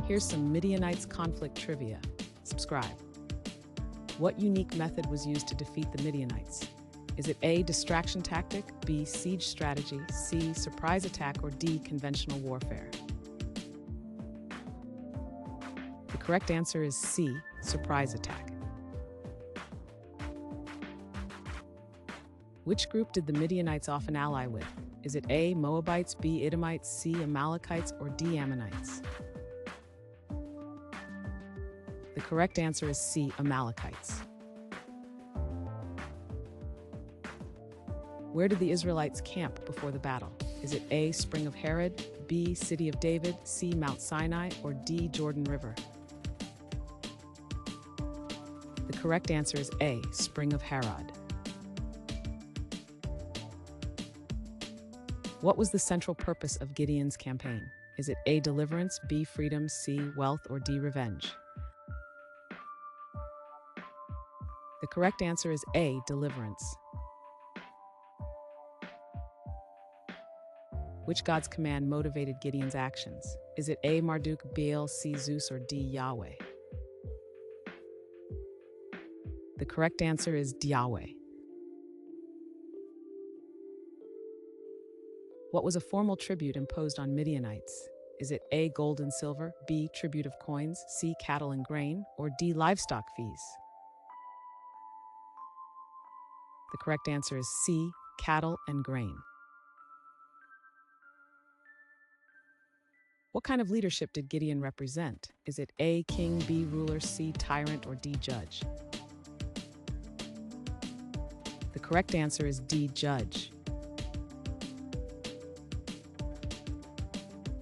Here's some Midianites Conflict trivia. Subscribe. What unique method was used to defeat the Midianites? Is it A, distraction tactic, B, siege strategy, C, surprise attack, or D, conventional warfare? The correct answer is C, surprise attack. Which group did the Midianites often ally with? Is it A, Moabites, B, Edomites, C, Amalekites, or D, Ammonites? The correct answer is C, Amalekites. Where did the Israelites camp before the battle? Is it A, Spring of Herod, B, City of David, C, Mount Sinai, or D, Jordan River? The correct answer is A, Spring of Herod. What was the central purpose of Gideon's campaign? Is it A, deliverance, B, freedom, C, wealth, or D, revenge? The correct answer is A, deliverance. Which god's command motivated Gideon's actions? Is it A, Marduk, Baal, C, Zeus, or D, Yahweh? The correct answer is Yahweh. What was a formal tribute imposed on Midianites? Is it A, gold and silver, B, tribute of coins, C, cattle and grain, or D, livestock fees? The correct answer is C, cattle and grain. What kind of leadership did Gideon represent? Is it A, king, B, ruler, C, tyrant, or D, judge? The correct answer is D, judge.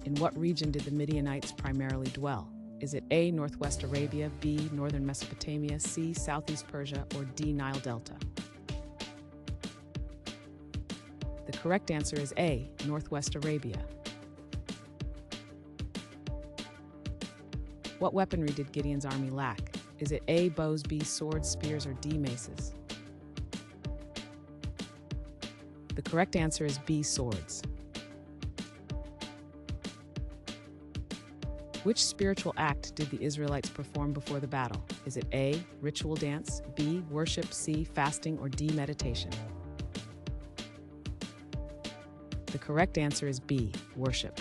In what region did the Midianites primarily dwell? Is it A, Northwest Arabia, B, Northern Mesopotamia, C, Southeast Persia, or D, Nile Delta? The correct answer is A, Northwest Arabia. What weaponry did Gideon's army lack? Is it A, bows, B, swords, spears, or D, maces? The correct answer is B, swords. Which spiritual act did the Israelites perform before the battle? Is it A, ritual dance, B, worship, C, fasting, or D, meditation? The correct answer is B, worship.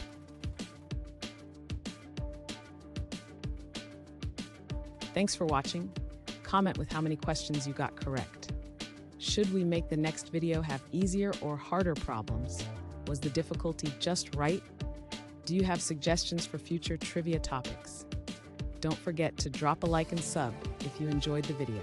Thanks for watching. Comment with how many questions you got correct. Should we make the next video have easier or harder problems? Was the difficulty just right? Do you have suggestions for future trivia topics? Don't forget to drop a like and sub if you enjoyed the video.